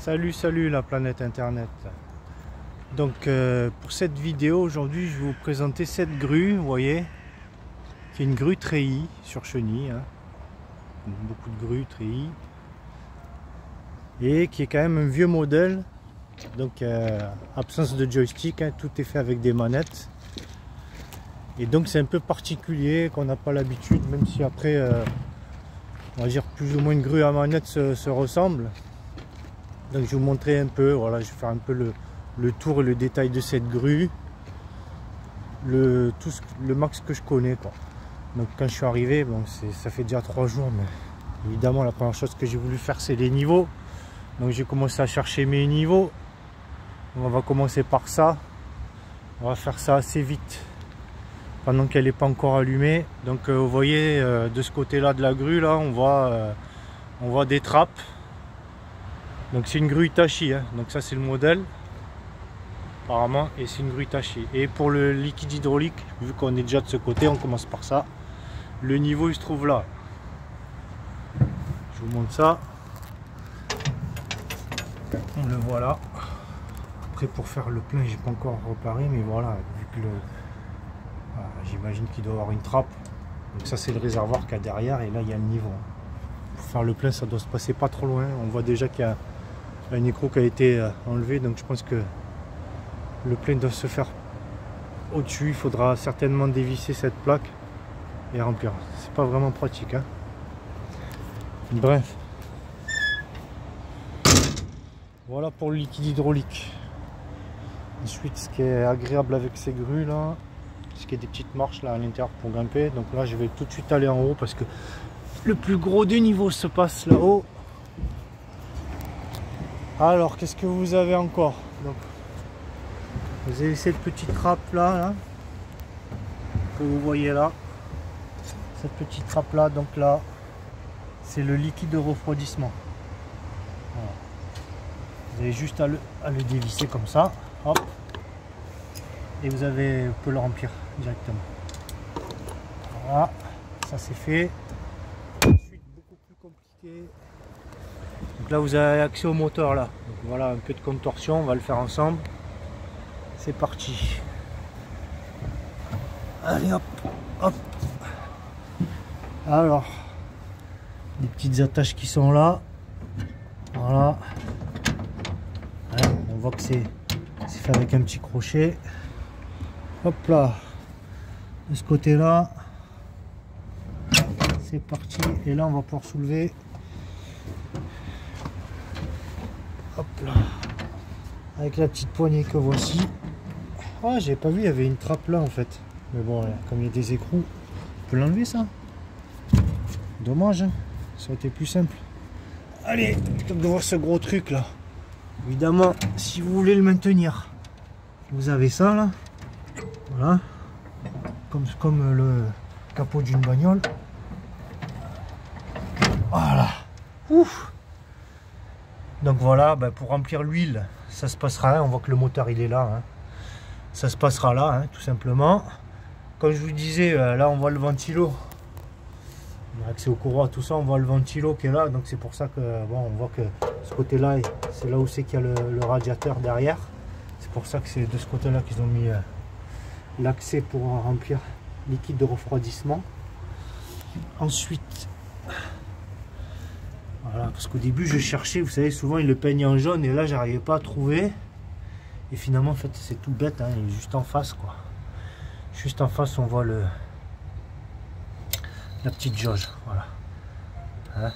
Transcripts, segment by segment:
Salut la planète internet. Donc pour cette vidéo aujourd'hui je vais vous présenter cette grue, vous voyez, qui est une grue treillis sur chenille, hein. Beaucoup de grues treillis, et qui est quand même un vieux modèle, donc absence de joystick, hein, tout est fait avec des manettes, et donc c'est un peu particulier, qu'on n'a pas l'habitude, même si après on va dire plus ou moins une grue à manette se ressemble. Donc je vais vous montrer un peu, voilà, je vais faire un peu le tour et le détail de cette grue, le max que je connais, quoi. Donc quand je suis arrivé, bon, ça fait déjà 3 jours, mais évidemment la première chose que j'ai voulu faire c'est les niveaux. Donc j'ai commencé à chercher mes niveaux. On va commencer par ça, on va faire ça assez vite pendant qu'elle n'est pas encore allumée. Donc vous voyez de ce côté là de la grue là, on voit des trappes. Donc c'est une grue Hitachi, hein. Donc ça c'est le modèle apparemment, et c'est une grue Hitachi. Et pour le liquide hydraulique, vu qu'on est déjà de ce côté, on commence par ça. Le niveau il se trouve là. Je vous montre ça. On le voit là. Après pour faire le plein, j'ai pas encore reparé, mais voilà, vu que voilà, j'imagine qu'il doit y avoir une trappe. Donc ça c'est le réservoir qu'il y a derrière, et là il y a le niveau. Pour faire le plein, ça doit se passer pas trop loin. On voit déjà qu'il y a un écrou qui a été enlevé, donc je pense que le plein doit se faire au-dessus. Il faudra certainement dévisser cette plaque et remplir. C'est pas vraiment pratique, hein. Bref, voilà pour le liquide hydraulique. Ensuite, ce qui est agréable avec ces grues là, c'est qu'il y a des petites marches là à l'intérieur pour grimper. Donc là je vais tout de suite aller en haut parce que le plus gros du niveau se passe là-haut. Alors qu'est-ce que vous avez encore? Donc, vous avez cette petite trappe là, que vous voyez là, cette petite trappe là. Donc là c'est le liquide de refroidissement. Voilà. Vous avez juste à le dévisser comme ça, hop, et vous pouvez le remplir directement. Voilà, ça c'est fait. Ensuite beaucoup plus compliqué. Donc là vous avez accès au moteur là. Donc voilà, un peu de contorsion, on va le faire ensemble. C'est parti. Allez hop, hop. Alors, des petites attaches qui sont là. Voilà. On voit que c'est fait avec un petit crochet. Hop là. De ce côté là. C'est parti. Et là on va pouvoir soulever. Hop là. Avec la petite poignée que voici. Ah, j'avais pas vu, il y avait une trappe là en fait. Mais bon, comme il y a des écrous, on peut l'enlever ça. Dommage, hein. Ça a été plus simple. Allez, plutôt que de voir ce gros truc là. Évidemment, si vous voulez le maintenir, vous avez ça là. Voilà. Comme le capot d'une bagnole. Voilà. Ouf. Donc voilà, ben pour remplir l'huile, ça se passera, hein. On voit que le moteur il est là, hein. Ça se passera là, hein, tout simplement. Comme je vous disais, là on voit le ventilo. On a accès au courroie, tout ça, on voit le ventilo qui est là. Donc c'est pour ça que bon, on voit que ce côté là, c'est là où c'est qu'il y a le radiateur derrière. C'est pour ça que c'est de ce côté là qu'ils ont mis l'accès pour remplir liquide de refroidissement. Ensuite, voilà, parce qu'au début je cherchais, vous savez, souvent ils le peignent en jaune, et là j'arrivais pas à trouver. Et finalement en fait c'est tout bête, hein, il est juste en face, quoi. Juste en face on voit la petite jauge, voilà. Hein,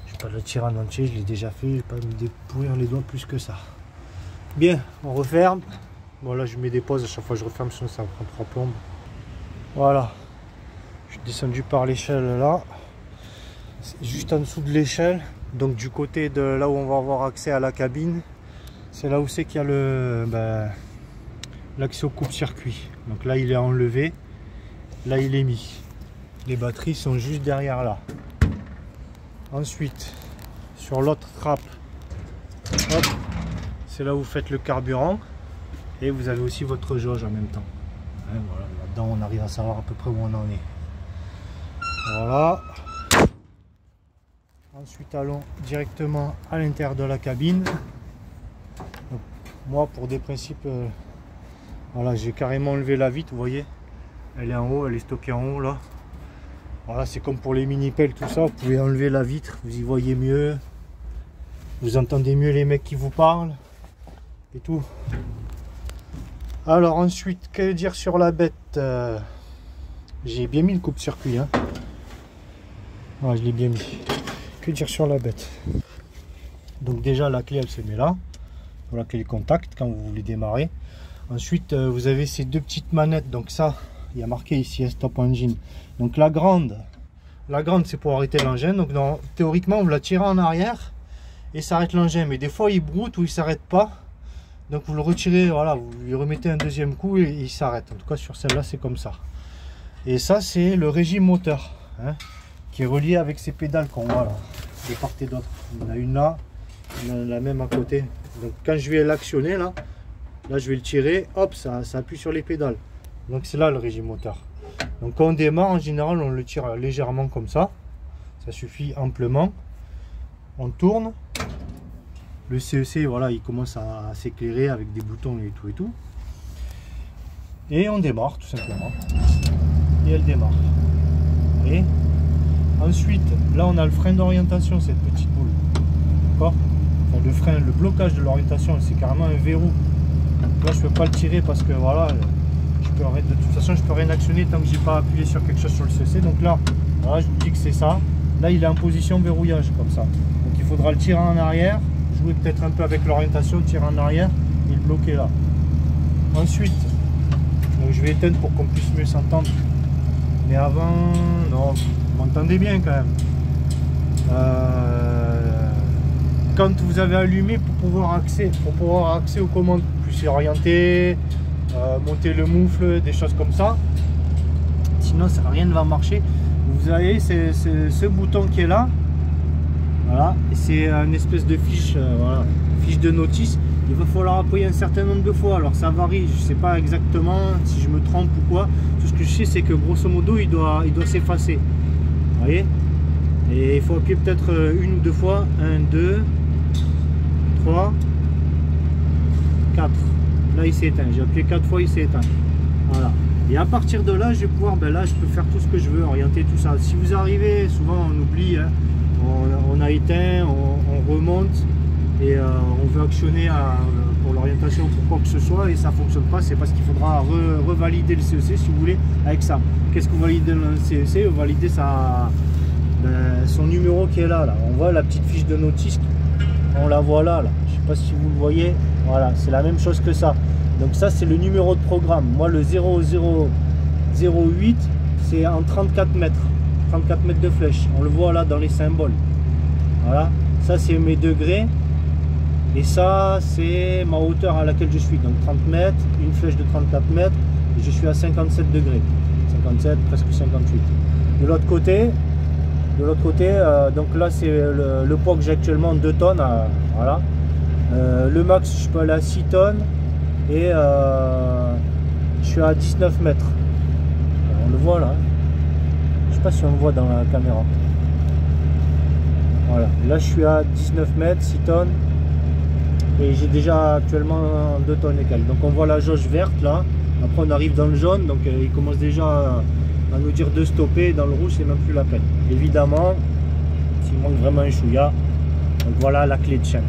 je vais pas le tirer en entier, je l'ai déjà fait, je vais pas me dépouiller les doigts plus que ça. Bien, on referme. Bon là je mets des pauses à chaque fois que je referme, sinon ça prend 3 plombes. Voilà, je suis descendu par l'échelle là, juste en dessous de l'échelle, donc du côté de là où on va avoir accès à la cabine, c'est là où c'est qu'il y a l'accès au coupe-circuit. Donc là il est enlevé, là il est mis. Les batteries sont juste derrière là. Ensuite, sur l'autre trappe, c'est là où vous faites le carburant, et vous avez aussi votre jauge en même temps. Hein, voilà, là-dedans on arrive à savoir à peu près où on en est. Voilà. Ensuite allons directement à l'intérieur de la cabine. moi pour des principes, voilà, j'ai carrément enlevé la vitre, vous voyez, elle est en haut, elle est stockée en haut là. Voilà, c'est comme pour les mini-pelles, tout ça, vous pouvez enlever la vitre, vous y voyez mieux, vous entendez mieux les mecs qui vous parlent et tout. Alors ensuite, que dire sur la bête? J'ai bien mis le coupe-circuit, hein. Ouais, je l'ai bien mis. Que dire sur la bête? Donc déjà la clé elle se met là, voilà, clé contact quand vous voulez démarrer. Ensuite vous avez ces deux petites manettes, donc ça il y a marqué ici stop engine. Donc la grande c'est pour arrêter l'engin. Donc théoriquement vous la tirez en arrière et ça arrête l'engin, mais des fois il broute ou il s'arrête pas, donc vous le retirez, voilà, vous lui remettez un deuxième coup et il s'arrête. En tout cas sur celle-là c'est comme ça. Et ça c'est le régime moteur, hein, qui est relié avec ces pédales qu'on voit là de part et d'autre. Il y en a une là, il y en a la même à côté. Donc quand je vais l'actionner là je vais le tirer, hop, ça appuie sur les pédales. Donc c'est là le régime moteur. Donc quand on démarre, en général on le tire légèrement comme ça suffit amplement. On tourne, le CEC, voilà, il commence à s'éclairer avec des boutons et tout et on démarre tout simplement, et elle démarre. Et ensuite là on a le frein d'orientation, cette petite boule, d'accord. Enfin, le frein, le blocage de l'orientation, c'est carrément un verrou. Donc là je peux pas le tirer parce que voilà, de toute façon je peux rien actionner tant que j'ai pas appuyé sur quelque chose sur le CC. Donc là voilà, je vous dis que c'est ça. Là il est en position verrouillage comme ça, donc il faudra le tirer en arrière, jouer peut-être un peu avec l'orientation, tirer en arrière et le bloquer là. Ensuite donc je vais éteindre pour qu'on puisse mieux s'entendre, mais avant, non, vous m'entendez bien quand même. Quand vous avez allumé, pour pouvoir accéder aux commandes, plus orienter, monter le moufle, des choses comme ça, sinon ça, rien ne va marcher. Vous avez ce bouton qui est là, voilà, et c'est une espèce de fiche, voilà, fiche de notice. Il va falloir appuyer un certain nombre de fois, alors ça varie, je sais pas exactement si je me trompe ou quoi. Tout ce que je sais c'est que grosso modo il doit s'effacer, vous voyez, et il faut appuyer peut-être une ou deux fois, 1, 2, 3, 4. Là il s'est éteint, j'ai appuyé 4 fois, il s'est éteint, voilà. Et à partir de là je vais pouvoir, ben là je peux faire tout ce que je veux, orienter tout ça. Si vous arrivez, souvent on oublie, hein, on a éteint, on remonte et on veut actionner pour l'orientation, pour quoi que ce soit, et ça fonctionne pas, c'est parce qu'il faudra revalider le CEC si vous voulez avec ça. Qu'est-ce que vous validez dans le CEC? Vous validez son numéro qui est là. On voit la petite fiche de notice, on la voit là. Je sais pas si vous le voyez, voilà, c'est la même chose que ça. Donc ça c'est le numéro de programme. Moi le 0008 c'est en 34 mètres, 34 mètres de flèche, on le voit là dans les symboles. Voilà, ça c'est mes degrés. Et ça c'est ma hauteur à laquelle je suis, donc 30 mètres, une flèche de 34 mètres, et je suis à 57 degrés, 57, presque 58. De l'autre côté, donc là c'est le poids que j'ai actuellement, 2 tonnes, voilà. Le max je peux aller à 6 tonnes, et je suis à 19 mètres. On le voit là, je sais pas si on le voit dans la caméra. Voilà, là je suis à 19 mètres, 6 tonnes. Et j'ai déjà actuellement 2 tonnes et quelques. Donc on voit la jauge verte là. Après on arrive dans le jaune, donc il commence déjà à nous dire de stopper. Dans le rouge c'est même plus la peine. Évidemment, s'il manque vraiment un chouïa, donc voilà la clé de chaîne.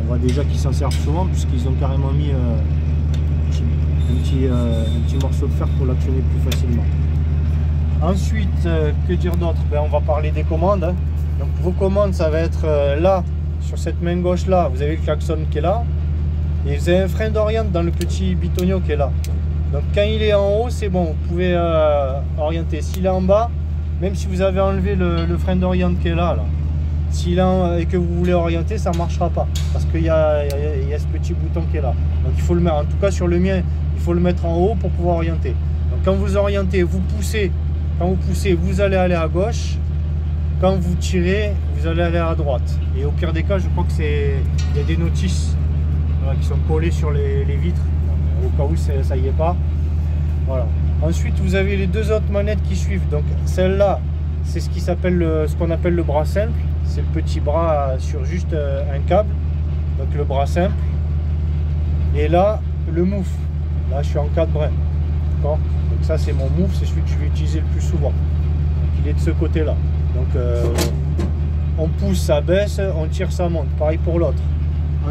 On voit déjà qu'ils s'en servent souvent puisqu'ils ont carrément mis un petit morceau de fer pour l'actionner plus facilement. Ensuite, que dire d'autre? On va parler des commandes, hein. Donc vos commandes, ça va être là. Sur cette main gauche là, vous avez le klaxon qui est là, et vous avez un frein d'oriente dans le petit bitonio qui est là. Donc quand il est en haut, c'est bon, vous pouvez orienter. S'il est en bas, même si vous avez enlevé le frein d'oriente qui est là, s'il est et que vous voulez orienter, ça ne marchera pas, parce qu'il y a ce petit bouton qui est là. Donc il faut le mettre, en tout cas sur le mien, il faut le mettre en haut pour pouvoir orienter. Donc quand vous orientez, vous poussez, quand vous poussez, vous allez aller à gauche. Quand vous tirez, vous allez aller à droite. Et au pire des cas, je crois que il y a des notices, voilà, qui sont collées sur les vitres, au cas où ça y est pas. Voilà. Ensuite, vous avez les deux autres manettes qui suivent. Donc celle-là, c'est ce qu'on appelle le bras simple. C'est le petit bras sur juste un câble. Donc le bras simple. Et là, le mouf. Là, je suis en 4 brins. D'accord? Donc ça, c'est mon mouf, c'est celui que je vais utiliser le plus souvent. Donc il est de ce côté-là. Donc on pousse, ça baisse, on tire, ça monte. Pareil pour l'autre.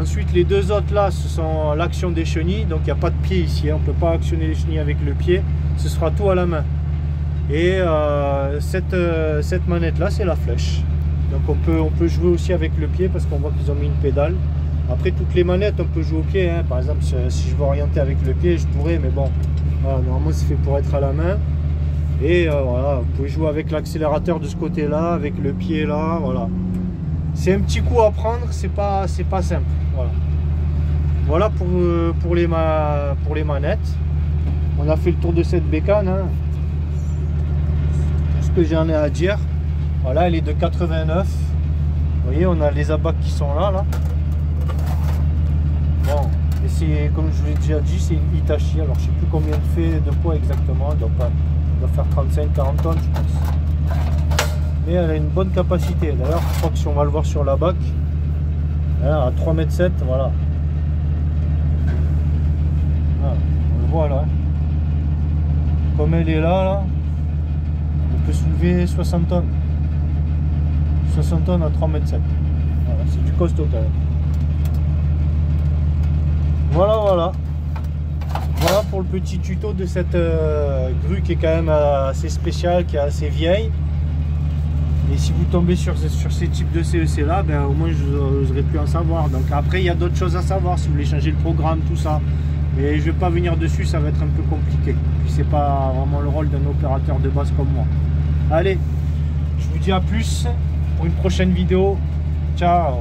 Ensuite, les deux autres là, ce sont l'action des chenilles. Donc il n'y a pas de pied ici. On ne peut pas actionner les chenilles avec le pied. Ce sera tout à la main. Et cette manette là, c'est la flèche. Donc on peut jouer aussi avec le pied parce qu'on voit qu'ils ont mis une pédale. Après, toutes les manettes, on peut jouer au pied. Hein. Par exemple, si je veux orienter avec le pied, je pourrais. Mais bon, voilà, normalement, c'est fait pour être à la main. Et voilà, vous pouvez jouer avec l'accélérateur de ce côté-là, avec le pied là. Voilà. C'est un petit coup à prendre, c'est pas simple. Voilà pour les manettes. On a fait le tour de cette bécane. Hein. Tout ce que j'en ai à dire. Voilà, elle est de 89. Vous voyez, on a les abacs qui sont là. Bon, et c'est comme je vous l'ai déjà dit, c'est une Hitachi. Alors je sais plus combien de fait de poids exactement. Elle doit faire 35-40 tonnes, je pense. Mais elle a une bonne capacité. D'ailleurs, je crois que si on va le voir sur la bac, à 3,7 m, voilà. On le voit là. Comme elle est là, on peut soulever 60 tonnes. 60 tonnes à 3,7 m. Voilà, c'est du costaud quand même. Voilà pour le petit tuto de cette grue qui est quand même assez spéciale, qui est assez vieille. Et si vous tombez sur ces types de CEC là, ben, au moins je n'oserais plus en savoir. Donc après il y a d'autres choses à savoir si vous voulez changer le programme, tout ça. Mais je ne vais pas venir dessus, ça va être un peu compliqué. Puis c'est pas vraiment le rôle d'un opérateur de base comme moi. Allez, je vous dis à plus pour une prochaine vidéo. Ciao.